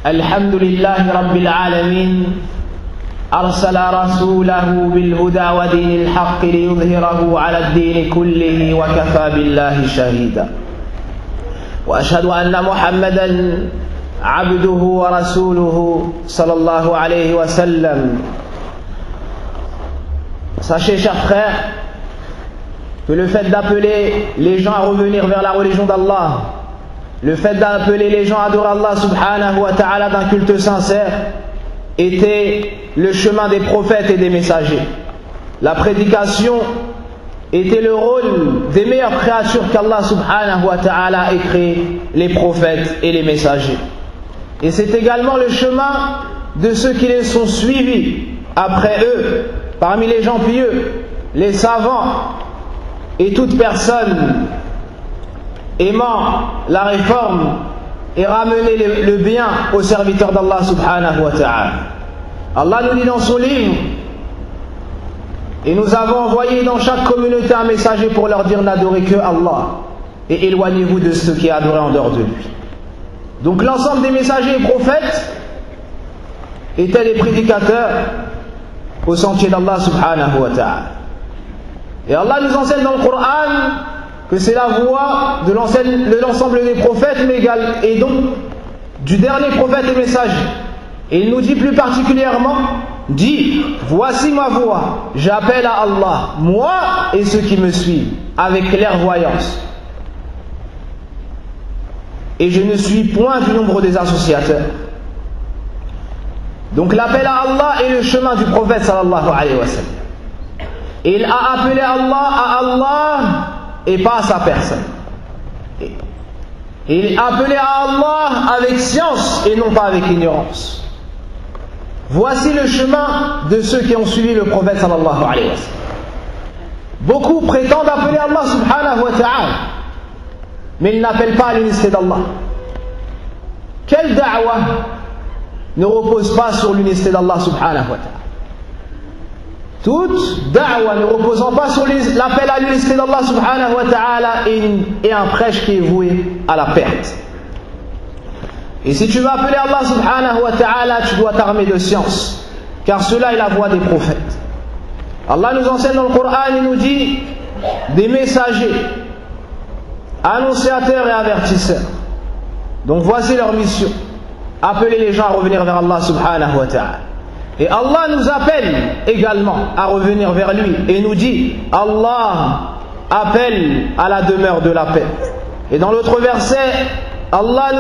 الحمد لله رب العالمين أرسل رسوله بالهدى ودين الحق ليظهره على الدين كله وكفى بالله شهيدا وأشهد أن محمدا عبده ورسوله صلى الله عليه وسلم. Sachez, chers frères, que le fait d'appeler les gens à revenir vers la religion d'Allah, le fait d'appeler les gens à adorer Allah subhanahu wa ta'ala d'un culte sincère était le chemin des prophètes et des messagers. La prédication était le rôle des meilleures créatures qu'Allah subhanahu wa ta'ala ait créé, les prophètes et les messagers. Et c'est également le chemin de ceux qui les sont suivis après eux, parmi les gens pieux, les savants et toute personne aimant la réforme et ramener le bien aux serviteurs d'Allah subhanahu wa ta'ala. Allah nous dit dans son livre: et nous avons envoyé dans chaque communauté un messager pour leur dire n'adorez que Allah et éloignez-vous de ceux qui adorent en dehors de lui. Donc l'ensemble des messagers et prophètes étaient des prédicateurs au sentier d'Allah subhanahu wa ta'ala. Et Allah nous enseigne dans le Coran que c'est la voie de l'ensemble des prophètes, mais également, et donc du dernier prophète et messager. Et il nous dit plus particulièrement: dis, voici ma voie, j'appelle à Allah, moi et ceux qui me suivent, avec clairvoyance. Et je ne suis point du nombre des associateurs. Donc l'appel à Allah est le chemin du prophète sallallahu alayhi wa sallam. Et il a appelé Allah à Allah et pas à sa personne. Et il a appelé à Allah avec science et non pas avec ignorance. Voici le chemin de ceux qui ont suivi le prophète sallallahu alayhi wa sallam. Beaucoup prétendent appeler Allah subhanahu wa ta'ala, mais ils n'appellent pas à l'unicité d'Allah. Quelle da'wa ne repose pas sur l'unicité d'Allah subhanahu wa ta'ala? Toute da'wa ne reposant pas sur l'appel à l'unicité d'Allah subhanahu wa ta'ala est un prêche qui est voué à la perte. Et si tu veux appeler Allah subhanahu wa ta'ala, tu dois t'armer de science, car cela est la voie des prophètes. Allah nous enseigne dans le Coran, il nous dit: des messagers, annonciateurs et avertisseurs. Donc voici leur mission: appeler les gens à revenir vers Allah subhanahu wa ta'ala. Et Allah nous appelle également à revenir vers lui et nous dit: Allah appelle à la demeure de la paix. Et dans l'autre verset, Allah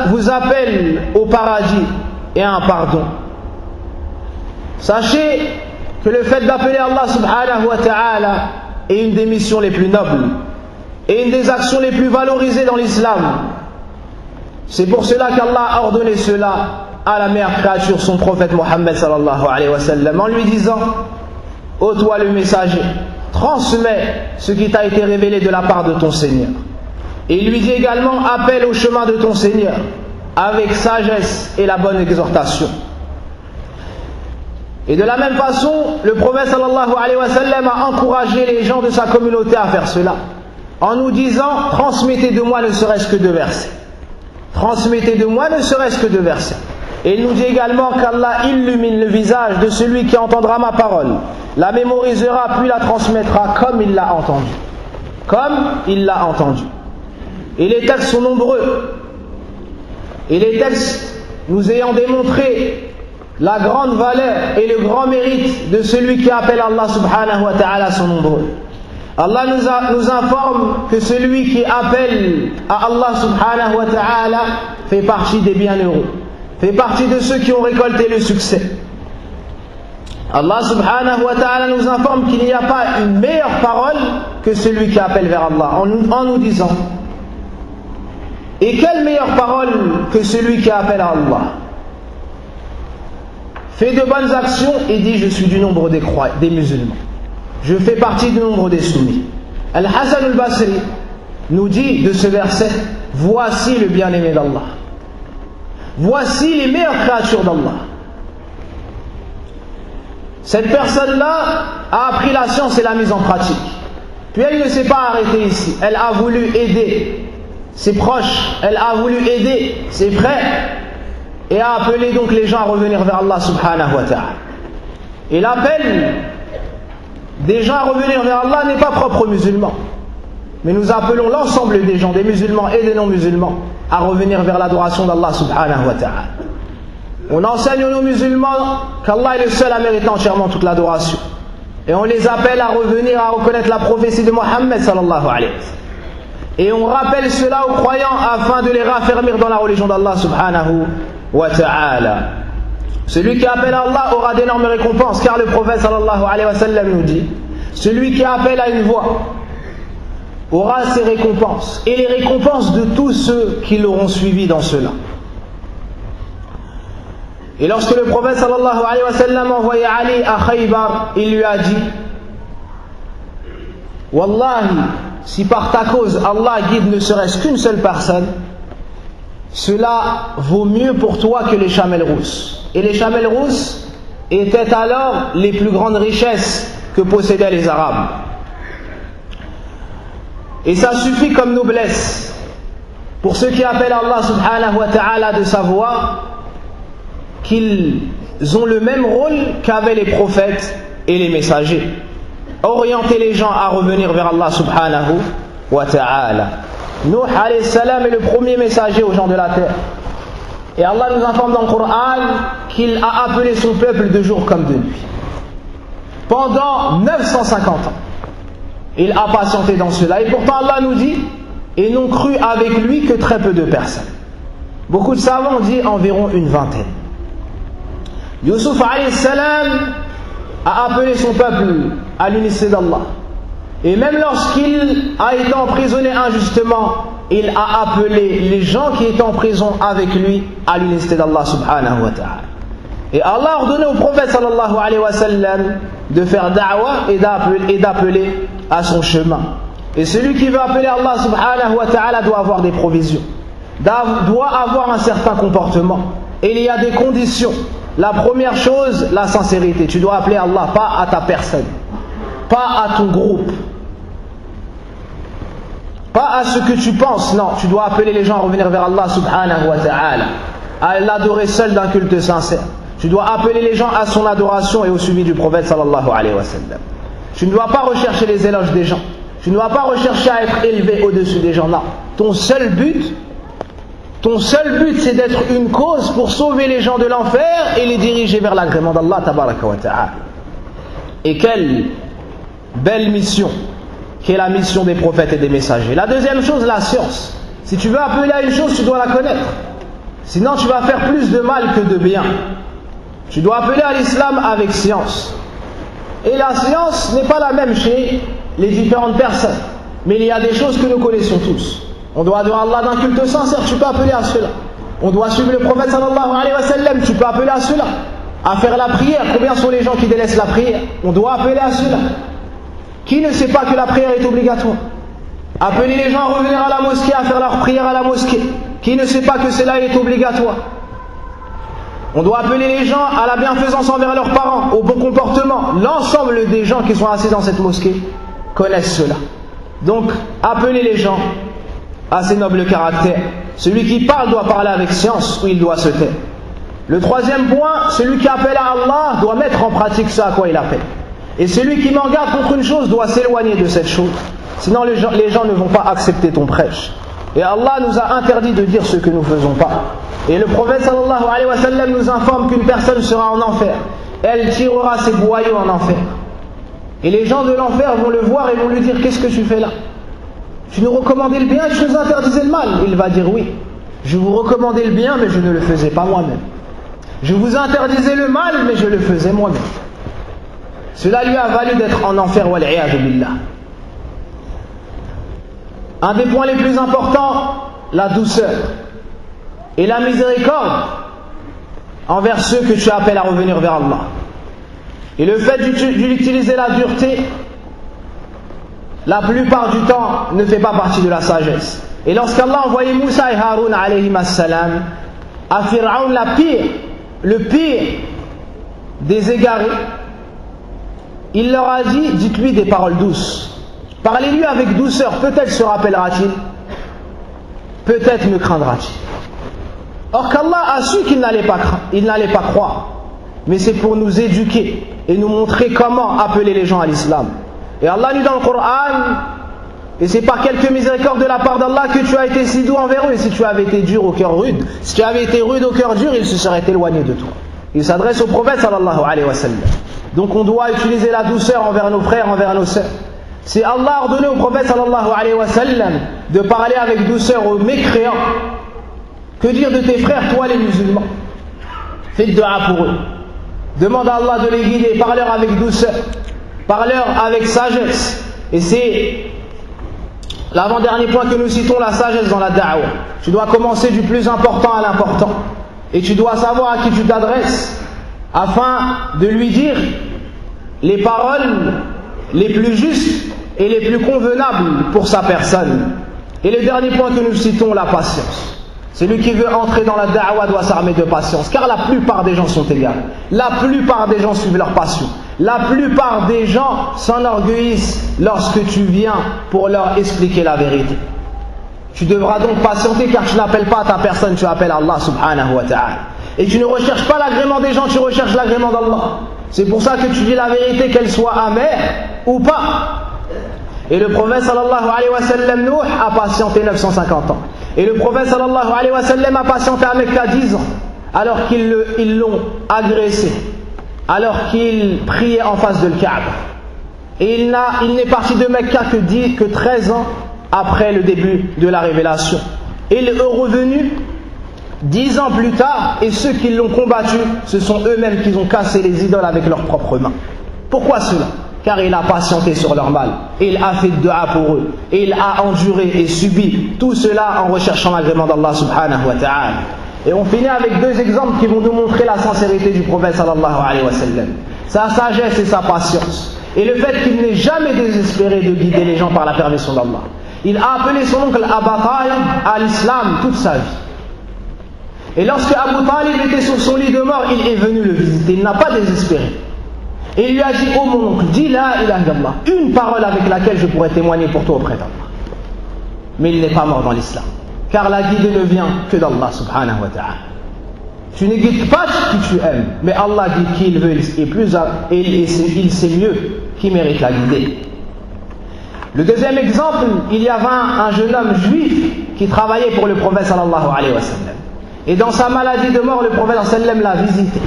vous appelle au paradis et à un pardon. Sachez que le fait d'appeler Allah subhanahu wa ta'ala est une des missions les plus nobles et une des actions les plus valorisées dans l'islam. C'est pour cela qu'Allah a ordonné cela à la meilleure créature, son prophète Mohammed sallallahu alayhi wa sallam, en lui disant: ô toi le messager, transmets ce qui t'a été révélé de la part de ton Seigneur. Et il lui dit également: appelle au chemin de ton Seigneur avec sagesse et la bonne exhortation. Et de la même façon, le prophète sallallahu alayhi wa sallam a encouragé les gens de sa communauté à faire cela, en nous disant: transmettez de moi ne serait-ce que 2 versets. Transmettez de moi ne serait-ce que 2 versets. Et il nous dit également qu'Allah illumine le visage de celui qui entendra ma parole, la mémorisera puis la transmettra comme il l'a entendu. Comme il l'a entendu. Et les textes sont nombreux. Et les textes nous ayant démontré la grande valeur et le grand mérite de celui qui appelle Allah subhanahu wa ta'ala sont nombreux. Allah nous informe que celui qui appelle à Allah subhanahu wa ta'ala fait partie des bienheureux, fait partie de ceux qui ont récolté le succès. Allah subhanahu wa ta'ala nous informe qu'il n'y a pas une meilleure parole que celui qui appelle vers Allah, en nous disant: et quelle meilleure parole que celui qui appelle à Allah? Fais de bonnes actions et dis: je suis du nombre des musulmans. Je fais partie du nombre des soumis. Al-Hasan al-Basri nous dit de ce verset: voici le bien-aimé d'Allah. Voici les meilleures créatures d'Allah. Cette personne-là a appris la science et la mise en pratique. Puis elle ne s'est pas arrêtée ici. Elle a voulu aider ses proches, elle a voulu aider ses frères. et a appelé donc les gens à revenir vers Allah subhanahu wa ta'ala. Et l'appel des gens à revenir vers Allah n'est pas propre aux musulmans, mais nous appelons l'ensemble des gens, des musulmans et des non-musulmans, à revenir vers l'adoration d'Allah subhanahu wa ta'ala. On enseigne aux non-musulmans qu'Allah est le seul à mériter entièrement toute l'adoration. Et on les appelle à revenir à reconnaître la prophétie de Mohammed sallallahu alayhi wa sallam. Et on rappelle cela aux croyants afin de les raffermir dans la religion d'Allah subhanahu wa ta'ala. Celui qui appelle à Allah aura d'énormes récompenses, car le prophète sallallahu alayhi wa sallam nous dit: celui qui appelle à une voie aura ses récompenses, et les récompenses de tous ceux qui l'auront suivi dans cela. Et lorsque le prophète sallallahu alayhi wa sallam envoyait Ali à Khaybar, il lui a dit: Wallahi, si par ta cause Allah guide ne serait-ce qu'une seule personne, cela vaut mieux pour toi que les chamelles rousses. Et les chamelles rousses étaient alors les plus grandes richesses que possédaient les Arabes. Et ça suffit comme noblesse pour ceux qui appellent Allah subhanahu wa ta'ala de savoir qu'ils ont le même rôle qu'avaient les prophètes et les messagers. Orienter les gens à revenir vers Allah subhanahu wa ta'ala. Nuh alayhi salam est le premier messager aux gens de la terre. Et Allah nous informe dans le Coran qu'il a appelé son peuple de jour comme de nuit. Pendant 950 ans. Il a patienté dans cela. Et pourtant Allah nous dit: et n'ont cru avec lui que très peu de personnes. Beaucoup de savants ont dit environ une vingtaine. Yusuf alayhi salam a appelé son peuple à l'unicité d'Allah. Et même lorsqu'il a été emprisonné injustement, il a appelé les gens qui étaient en prison avec lui à l'unicité d'Allah subhanahu wa ta'ala. Et Allah a ordonné au prophète sallallahu alayhi wa sallam de faire da'wah et d'appeler à son chemin. Et celui qui veut appeler Allah subhanahu wa ta'ala doit avoir des provisions, doit avoir un certain comportement. Et il y a des conditions. La première chose, la sincérité. Tu dois appeler Allah, pas à ta personne, pas à ton groupe, pas à ce que tu penses. Non, tu dois appeler les gens à revenir vers Allah subhanahu wa ta'ala, à l'adorer seul d'un culte sincère. Tu dois appeler les gens à son adoration et au suivi du prophète sallallahu alayhi wa sallam. Tu ne dois pas rechercher les éloges des gens. Tu ne dois pas rechercher à être élevé au-dessus des gens. Non. Ton seul but, c'est d'être une cause pour sauver les gens de l'enfer et les diriger vers l'agrément d'Allah tabaraka wa ta'ala. Et quelle belle mission qui est la mission des prophètes et des messagers. La deuxième chose, la science. Si tu veux appeler à une chose, tu dois la connaître. Sinon tu vas faire plus de mal que de bien. Tu dois appeler à l'islam avec science. Et la science n'est pas la même chez les différentes personnes. Mais il y a des choses que nous connaissons tous. On doit adorer Allah d'un culte sincère, tu peux appeler à cela. On doit suivre le prophète sallallahu alayhi wa sallam, tu peux appeler à cela. À faire la prière, combien sont les gens qui délaissent la prière? On doit appeler à cela. Qui ne sait pas que la prière est obligatoire? Appeler les gens à revenir à la mosquée, à faire leur prière à la mosquée. Qui ne sait pas que cela est obligatoire? On doit appeler les gens à la bienfaisance envers leurs parents, au bon comportement. L'ensemble des gens qui sont assis dans cette mosquée connaissent cela. Donc, appelez les gens à ces nobles caractères. Celui qui parle doit parler avec science ou il doit se taire. Le troisième point, celui qui appelle à Allah doit mettre en pratique ce à quoi il appelle. Et celui qui m'en garde contre une chose doit s'éloigner de cette chose. Sinon les gens ne vont pas accepter ton prêche. Et Allah nous a interdit de dire ce que nous ne faisons pas. Et le prophète sallallahu alayhi wa sallam nous informe qu'une personne sera en enfer. Elle tirera ses boyaux en enfer. Et les gens de l'enfer vont le voir et vont lui dire: qu'est-ce que tu fais là? Tu nous recommandais le bien et tu nous interdisais le mal. Il va dire: oui, je vous recommandais le bien mais je ne le faisais pas moi-même. Je vous interdisais le mal mais je le faisais moi-même. Cela lui a valu d'être en enfer, wal'iyadu billah. Un des points les plus importants, la douceur et la miséricorde envers ceux que tu appelles à revenir vers Allah. Et le fait d'utiliser la dureté, la plupart du temps, ne fait pas partie de la sagesse. Et lorsqu'Allah a envoyé Moussa et Haroun alayhim as-salam à Fir'aun, le pire des égarés, il leur a dit: dites-lui des paroles douces. Parlez-lui avec douceur, peut-être se rappellera-t-il, peut-être me craindra-t-il. Or qu'Allah a su qu'il n'allait pas croire. Mais c'est pour nous éduquer et nous montrer comment appeler les gens à l'islam. Et Allah dit dans le Coran, et c'est par quelque miséricorde de la part d'Allah que tu as été si doux envers eux. Et si tu avais été dur au cœur rude, si tu avais été rude au cœur dur, ils se seraient éloignés de toi. Il s'adresse au prophète sallallahu alayhi wa sallam. Donc on doit utiliser la douceur envers nos frères, envers nos sœurs. C'est Allah a ordonné au prophète sallallahu alayhi wa sallam de parler avec douceur aux mécréants. Que dire de tes frères, toi les musulmans? Fais le dua pour eux. Demande à Allah de les guider, parle-leur avec douceur, parle-leur avec sagesse. Et c'est l'avant-dernier point que nous citons, la sagesse dans la da'wah. Tu dois commencer du plus important à l'important. Et tu dois savoir à qui tu t'adresses afin de lui dire les paroles les plus justes et les plus convenables pour sa personne. Et le dernier point que nous citons, la patience. Celui qui veut entrer dans la da'wah doit s'armer de patience, car la plupart des gens sont égaux. La plupart des gens suivent leur passion. La plupart des gens s'enorgueillissent lorsque tu viens pour leur expliquer la vérité. Tu devras donc patienter, car tu n'appelles pas ta personne, tu appelles Allah subhanahu wa ta'ala. Et tu ne recherches pas l'agrément des gens, tu recherches l'agrément d'Allah. C'est pour ça que tu dis la vérité, qu'elle soit amère ou pas. Et le prophète sallallahu alayhi wa sallam, Nuh, a patienté 950 ans. Et le prophète sallallahu alayhi wa sallam a patienté à Mecca 10 ans, alors qu'ils l'ont agressé, alors qu'il priait en face de Kaaba. Et il n'est parti de Mecca que 13 ans après le début de la révélation. Et il est revenu 10 ans plus tard, et ceux qui l'ont combattu, ce sont eux-mêmes qui ont cassé les idoles avec leurs propres mains. Pourquoi cela? Car il a patienté sur leur mal, et il a fait dua pour eux, et il a enduré et subi tout cela en recherchant l'agrément d'Allah subhanahu wa ta'ala. Et on finit avec deux exemples qui vont nous montrer la sincérité du prophète sallallahu alayhi wa sallam, sa sagesse et sa patience, et le fait qu'il n'ait jamais désespéré de guider les gens par la permission d'Allah. Il a appelé son oncle Abu Talib à l'islam toute sa vie. Et lorsque Abu Talib était sur son lit de mort, il est venu le visiter, il n'a pas désespéré. Et il lui a dit, oh mon oncle, dis la ilaha illallah, une parole avec laquelle je pourrais témoigner pour toi auprès d'Allah. Mais il n'est pas mort dans l'islam, car la guide ne vient que d'Allah subhanahu wa ta'ala. Tu ne guides pas qui tu aimes, mais Allah dit qui il veut et il sait mieux qui mérite la guider. Le deuxième exemple, il y avait un jeune homme juif qui travaillait pour le prophète sallallahu alayhi wa sallam. Et dans sa maladie de mort, le prophète sallallahu alayhi wa sallam l'a visité.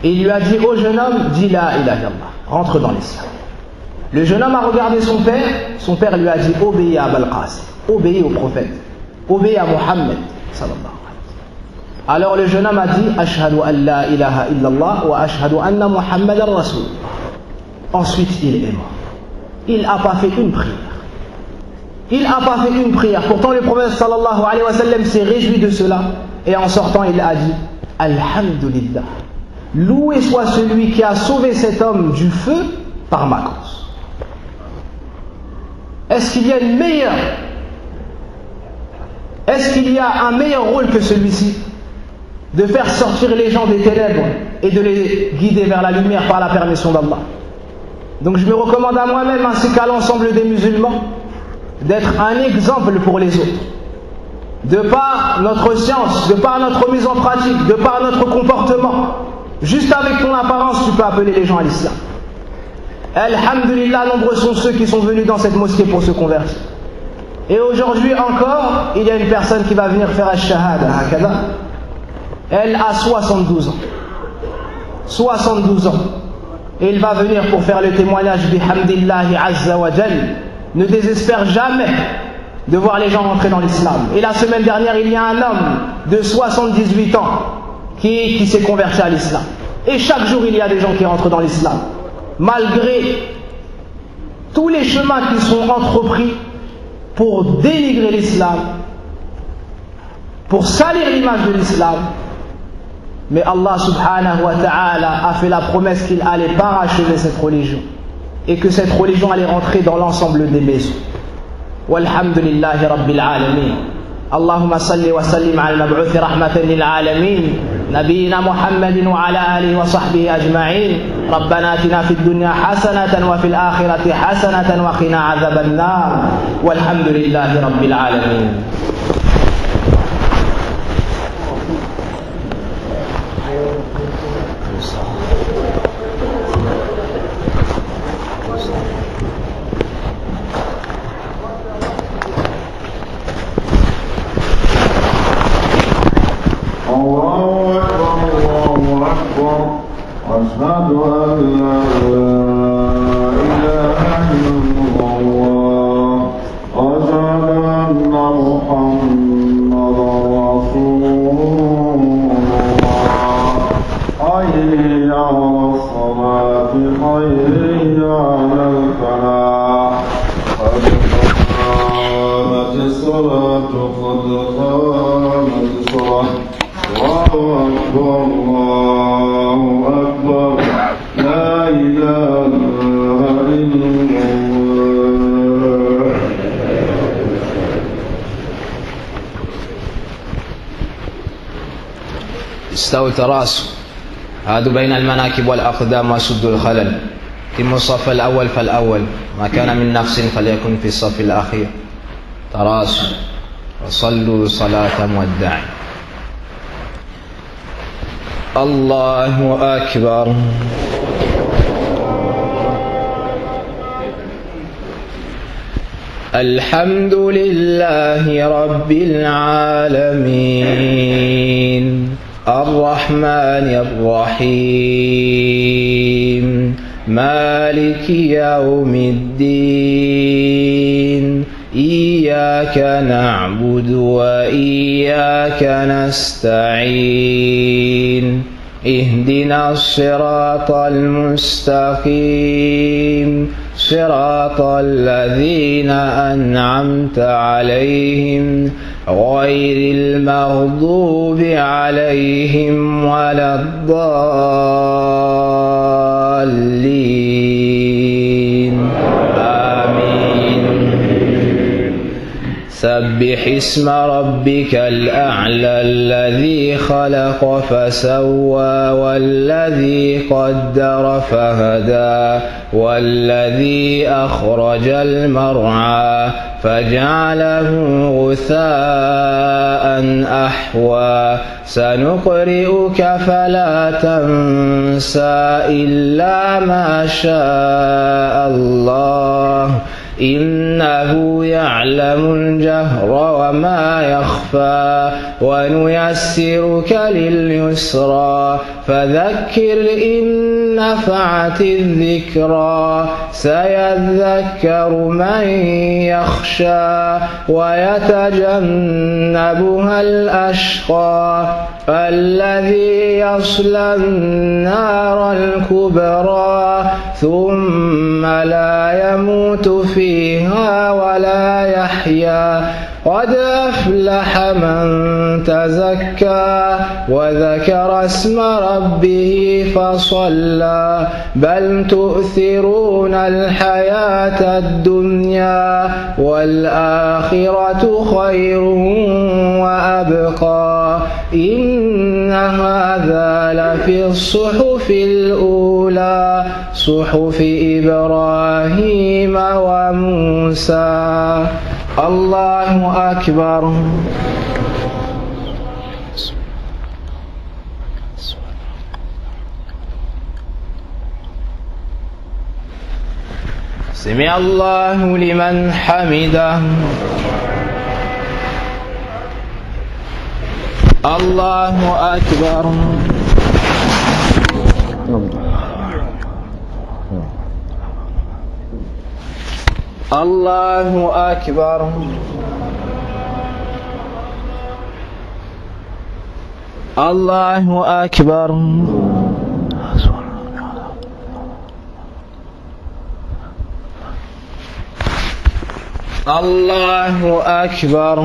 Et il lui a dit, oh jeune homme, dis la ilaha illallah, rentre dans l'islam. Le jeune homme a regardé son père lui a dit, obéis à Abul Qasim, obéis au prophète, obéis à Muhammad sallallahu alayhi wa sallam. Alors le jeune homme a dit, ashhadu an la ilaha illallah wa ashhadu anna Muhammadan Rasul. Ensuite il est mort. Il n'a pas fait une prière. Il n'a pas fait une prière. Pourtant le prophète sallallahu alayhi wa sallam s'est réjoui de cela. Et en sortant il a dit, alhamdulillah, loué soit celui qui a sauvé cet homme du feu par ma cause. Est-ce qu'il y a un meilleur rôle que celui-ci, de faire sortir les gens des ténèbres et de les guider vers la lumière par la permission d'Allah? Donc je me recommande à moi-même ainsi qu'à l'ensemble des musulmans d'être un exemple pour les autres. De par notre science, de par notre mise en pratique, de par notre comportement, juste avec ton apparence, tu peux appeler les gens à l'islam. Alhamdulillah, nombreux sont ceux qui sont venus dans cette mosquée pour se convertir. Et aujourd'hui encore, il y a une personne qui va venir faire al-shahada, elle a 72 ans. 72 ans. Et il va venir pour faire le témoignage bihamdillahi azza wa jal. Ne désespère jamais de voir les gens rentrer dans l'islam. Et la semaine dernière, il y a un homme de 78 ans qui s'est converti à l'islam. Et chaque jour, il y a des gens qui rentrent dans l'islam. Malgré tous les chemins qui sont entrepris pour dénigrer l'islam, pour salir l'image de l'islam, mais Allah subhanahu wa ta'ala a fait la promesse qu'il allait parachever cette religion et que cette religion allait rentrer dans l'ensemble des maisons. Walhamdulillahi rabbil alamin. Allahumma salli wa sallim ala al-mab'uth rahmatan lil alamin nabiyyina Muhammadin wa ala alihi wa sahbihi ajma'in. Rabbana atina fid dunya hasanatan wa fil akhirati hasanatan wa qina adhaban nar. Walhamdulillahi rabbil alamin. أشهد أن لا إله إلا الله وأشهد أن محمدا رسول الله حي على الصلاة حي على الفلاح قد قامت الصلاة قد قامت الصلاة الله أكبر الله أكبر لا إله إلا الله. استووا تراصوا هادوا بين المناكب والأقدام وسدوا الخلل تموا الصف الأول فالأول ما كان من نفس فليكن في الصف الأخير تراصوا وصلوا صلاة مودع. الله أكبر. الحمد لله رب العالمين الرحمن الرحيم مالك يوم الدين إياك نعبد وإياك نستعين اهدنا الصراط المستقيم صراط الذين أنعمت عليهم غير المغضوب عليهم ولا الضالين آمين. سبح اسم ربك الأعلى الذي خلق فسوى والذي قدر فهدى والذي أخرج المرعى فجعله غثاء أحوى سنقرئك فلا تنسى إلا ما شاء الله إنه يعلم الجهر وما يخفى ونيسرك لليسرى فذكر إن نفعت الذكرى سيذكر من يخشى ويتجنبها الأشقى الذي يصلى النار الكبرى ثم لا يموت فيها ولا يحيا قد أفلح من تزكى وذكر اسم ربه فصلى بل تؤثرون الحياة الدنيا والآخرة خير وأبقى إن هذا لفي الصحف الأولى صحف إبراهيم وموسى. الله أكبر. سمع الله لمن حمده. الله أكبر. الله أكبر. الله أكبر. الله أكبر.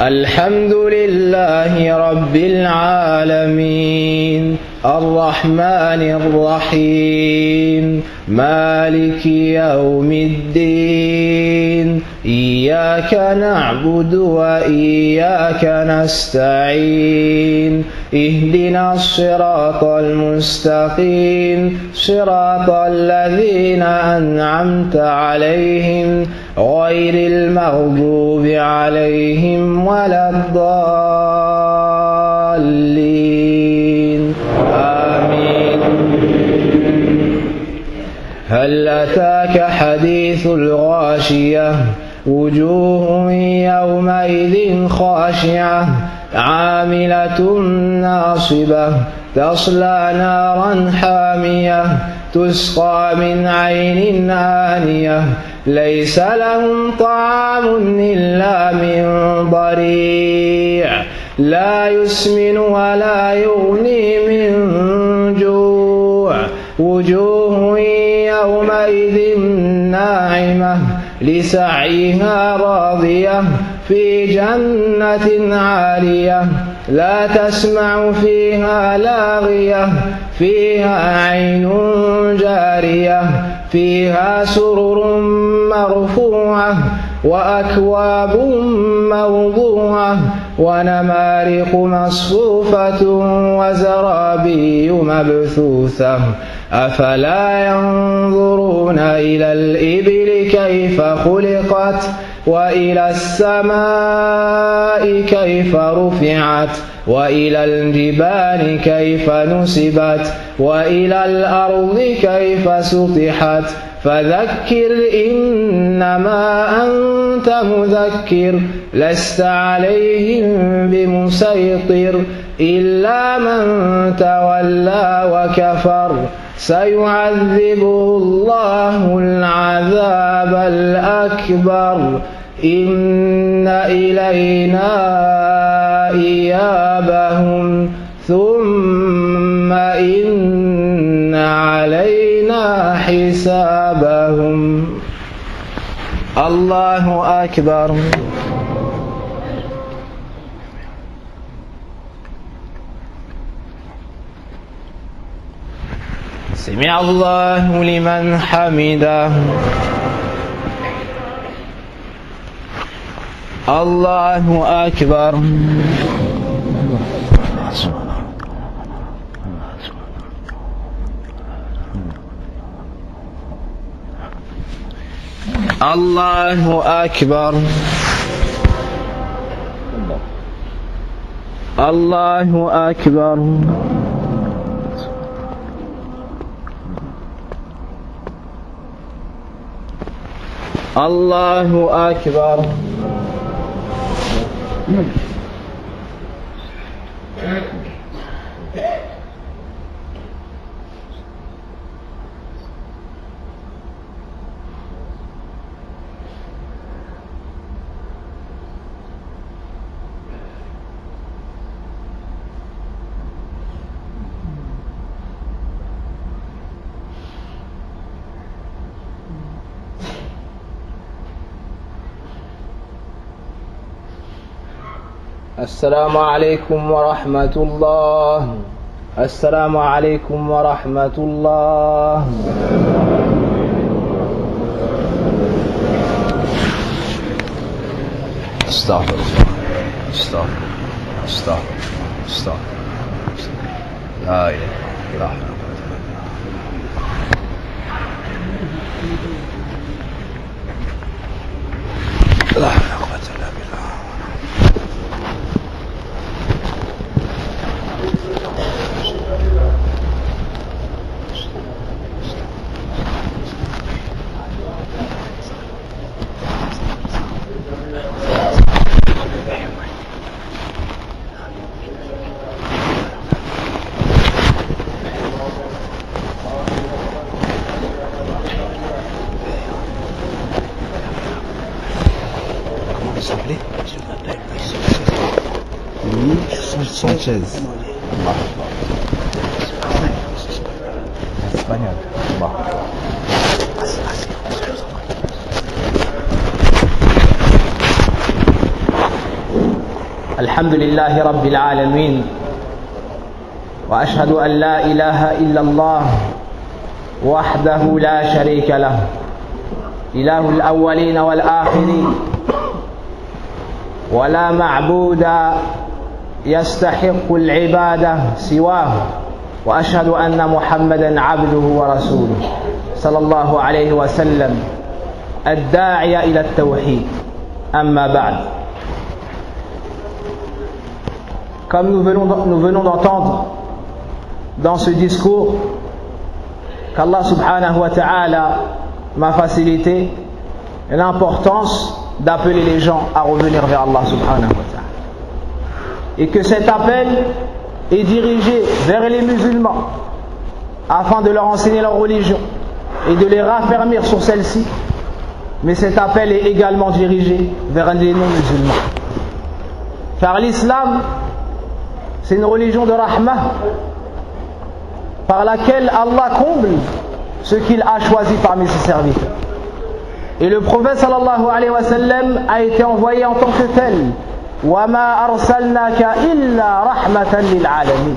الحمد لله رب العالمين الرحمن الرحيم مالك يوم الدين إياك نعبد وإياك نستعين اهدنا الصراط المستقيم صراط الذين أنعمت عليهم غير المغضوب عليهم ولا الضالين آمين. هل أتاك حديث الغاشية وجوه يومئذ خاشعة عاملة ناصبة تصلى نارا حامية تسقى من عين آنية ليس لهم طعام إلا من ضريع لا يسمن ولا يغني من جوع وجوه يومئذ ناعمة لسعيها راضية في جنة عالية لا تسمع فيها لاغية فيها عين جارية فيها سرر مرفوعة وأكواب موضوعة ونمارق مصفوفة وزرابي مبثوثة أفلا ينظرون إلى الإبل كيف خلقت وإلى السماء كيف رفعت وإلى الجبال كيف نصبت وإلى الأرض كيف سطحت فذكر إنما أنت مذكر لست عليهم بمسيطر إلا من تولى وكفر سيعذبه الله العذاب الأكبر إن إلينا إيابهم ثم إن علينا حسابهم الله أكبر سمع الله لمن حمده الله أكبر الله أكبر الله أكبر الله أكبر السلام عليكم ورحمة الله السلام عليكم ورحمة الله استغفر الله استغفر استغفر استغفر لا إله إلا الله لا حول ولا قوة إلا بالله Sanchez. Espagnol. الحمد لله رب العالمين وأشهد أن لا إله إلا الله وحده لا شريك له إله الأولين والآخرين ولا معبود يستحق العبادة سواه وأشهد أن محمدًا عبده ورسوله صلى الله عليه وسلم الداعي إلى التوحيد أما بعد. Comme nous venons d'entendre dans ce discours qu'Allah subhanahu wa ta'ala m'a facilité l'importance d'appeler les gens à revenir vers Allah subhanahu wa ta'ala. et que cet appel est dirigé vers les musulmans afin de leur enseigner leur religion et de les raffermir sur celle-ci, mais cet appel est également dirigé vers les non-musulmans. Car l'islam, c'est une religion de rahmah par laquelle Allah comble ce qu'il a choisi parmi ses serviteurs. Et le prophète sallallahu alayhi wa sallam a été envoyé en tant que tel. وَمَا أَرْسَلْنَاكَ إِلَّا رَحْمَةً لِلْعَالَمِينَ.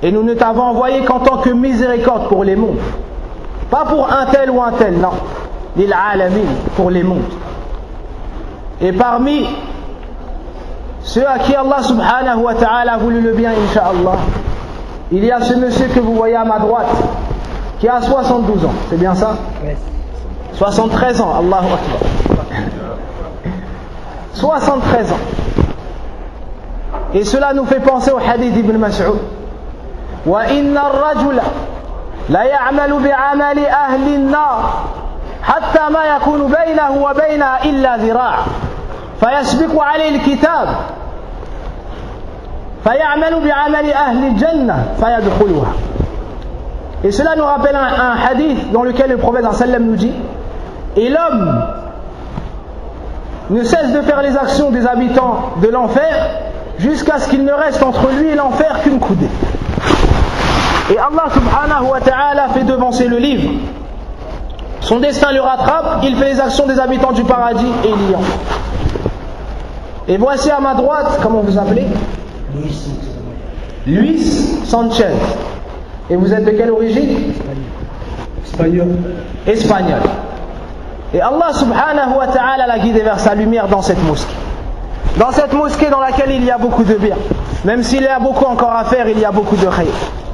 Et nous ne t'avons envoyé qu'en tant que miséricorde pour les mondes. Pas pour un tel ou un tel, non. لِلْعَالَمِينَ, pour les mondes. Et parmi ceux à qui Allah subhanahu wa ta'ala a voulu le bien, incha'Allah, il y a ce monsieur que vous voyez à ma droite, qui a 72 ans, c'est bien ça? 73 ans, Allahu Akbar. 73 ans. Et cela nous fait penser au hadith d'Ibn Mas'ud. وَإِنَّ الرَّجُلَ لَيَعْمَلُ بِعَمَلِ أَهْلِ النَّارِ حَتَّى مَا يَكُونُ بَيْنَهُ وَبَيْنَهَا إِلَّا ذِرَاعٌ فيسبق عليه الكتاب فيعمل بعمل أهل الجنة فيدخلها. Et cela nous rappelle un hadith dans lequel le prophète sallam nous dit: et l'homme ne cesse de faire les actions des habitants de l'enfer jusqu'à ce qu'il ne reste entre lui et l'enfer qu'une coudée. Et Allah subhanahu wa ta'ala fait devancer le livre. Son destin le rattrape, il fait les actions des habitants du paradis et il y entre. Et voici à ma droite, comment vous appelez? Luis Sanchez. Et vous êtes de quelle origine? Espagnol. Espagnol. Et Allah subhanahu wa ta'ala l'a guidé vers sa lumière dans cette mosquée. Dans cette mosquée dans laquelle il y a beaucoup de bien. Même s'il y a beaucoup encore à faire, il y a beaucoup de khayr.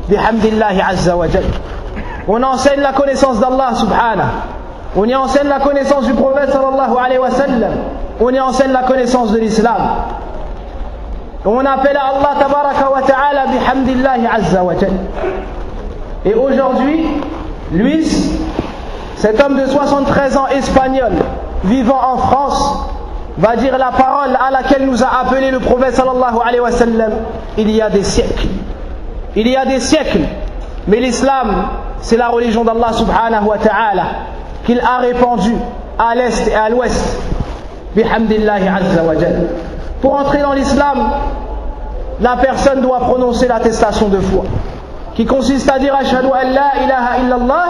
Bihamdillahi azza wa jal. On enseigne la connaissance d'Allah subhanahu. On y enseigne la connaissance du prophète sallallahu alayhi wa sallam. On y enseigne la connaissance de l'islam. On appelle à Allah tabaraka wa ta'ala bihamdillahi azza wa jal. Et aujourd'hui, Luis, cet homme de 73 ans espagnol, vivant en France, va dire la parole à laquelle nous a appelé le prophète sallallahu alayhi wa sallam il y a des siècles. Il y a des siècles. Mais l'islam, c'est la religion d'Allah subhanahu wa ta'ala qu'il a répandue à l'est et à l'ouest. Bihamdillahi azza wa jal. Pour entrer dans l'islam, la personne doit prononcer l'attestation de foi, qui consiste à dire ashhadu an la ilaha illallah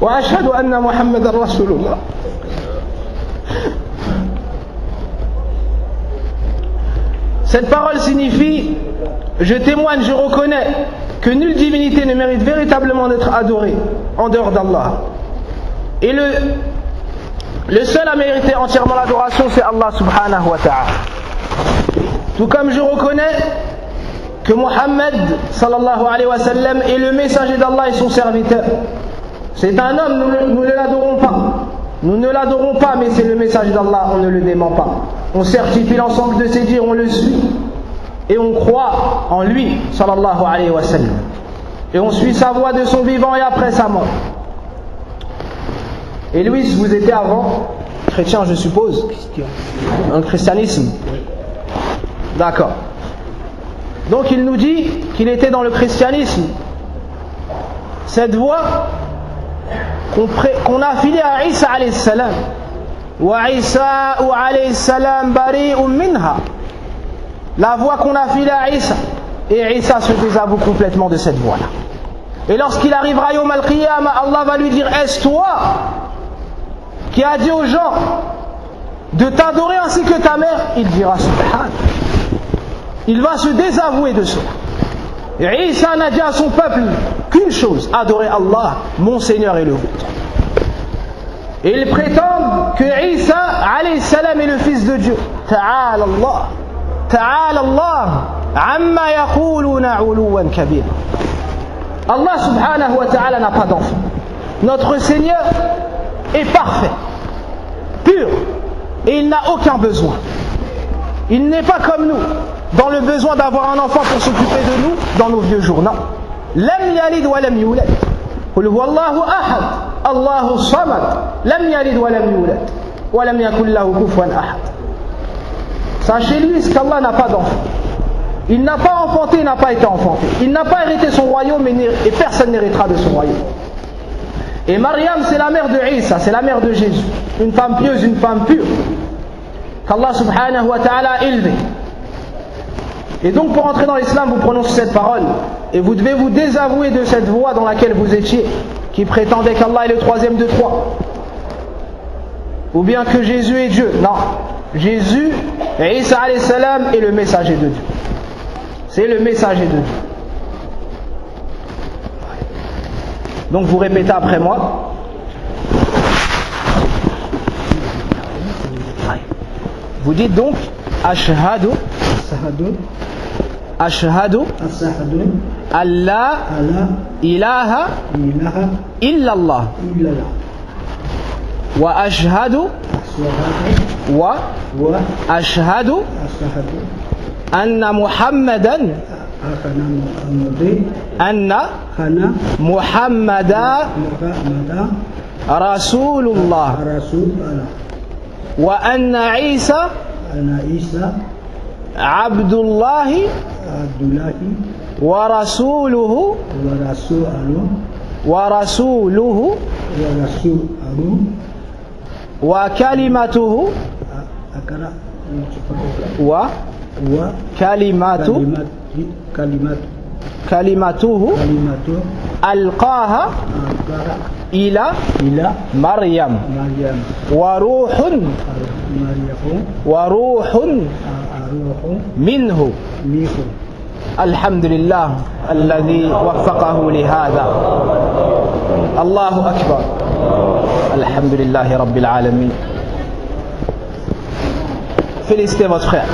wa ashhadu anna muhammadan rasulullah. Cette parole signifie: je témoigne, je reconnais que nulle divinité ne mérite véritablement d'être adorée en dehors d'Allah. Et le seul à mériter entièrement l'adoration, c'est Allah subhanahu wa ta'ala. Tout comme je reconnais que Muhammad sallallahu alayhi wa sallam est le messager d'Allah et son serviteur. C'est un homme, nous ne l'adorons pas. Nous ne l'adorons pas, mais c'est le messager d'Allah, on ne le dément pas. On certifie l'ensemble de ses dires, on le suit. Et on croit en lui, sallallahu alayhi wa sallam. Et on suit sa voie de son vivant et après sa mort. Et Louis, vous étiez avant chrétien, je suppose? Un christianisme. D'accord. Donc il nous dit qu'il était dans le christianisme. Cette voie qu'on a affilée à Isa alayhi salam. Wa Isa alayhi salam bari'un minha. La voie qu'on a affilée à Isa. Et Isa se désavoue complètement de cette voie-là. Et lorsqu'il arrivera Yawm al-Qiyamah, Allah va lui dire: est-ce toi qui a dit aux gens de t'adorer ainsi que ta mère? Il dira subhan. Il va se désavouer de cela. Et Isa n'a dit à son peuple qu'une chose: adorer Allah, mon Seigneur et le vôtre. Et ils prétendent que Isa alayhi salam est le fils de Dieu. Ta'ala Allah, ta'ala Allah amma yaquluna 'uluwan kabira. Allah subhanahu wa ta'ala n'a pas d'enfant. Notre Seigneur est parfait, pur, et il n'a aucun besoin. Il n'est pas comme nous, dans le besoin d'avoir un enfant pour s'occuper de nous dans nos vieux jours. Non. Lam yalid wa lam yulad. Qul huwa Allahu ahad, Allahu samad, lam yalid wa lam yulad, wa lam yakul lahu kufuwan ahad. Sachez lui ce qu'Allah n'a pas d'enfant. Il n'a pas enfanté, il n'a pas été enfanté. Il n'a pas hérité son royaume et personne n'héritera de son royaume. Et Maryam, c'est la mère de Isa, c'est la mère de Jésus. Une femme pieuse, une femme pure, qu'Allah subhanahu wa ta'ala a élevée. Et donc pour entrer dans l'islam, vous prononcez cette parole. Et vous devez vous désavouer de cette voie dans laquelle vous étiez, qui prétendait qu'Allah est le troisième de trois. Ou bien que Jésus est Dieu. Non. Jésus, Isa alayhi salam, est le messager de Dieu. C'est le messager de Dieu. Donc vous répétez après moi. Vous dites donc Ashhadu Allah ilaha illallah wa ashhadu anna Muhammadan Rasulullah wa anna Isa Abdullahi wa rasuluhu wa kalimatuhu alqaha ila Maryam wa ruhun minhu. Alhamdulillah alladhi waffaqahu li hadha. Allahu akbar. Alhamdulillahi rabbil alamin. Félicitez votre frère.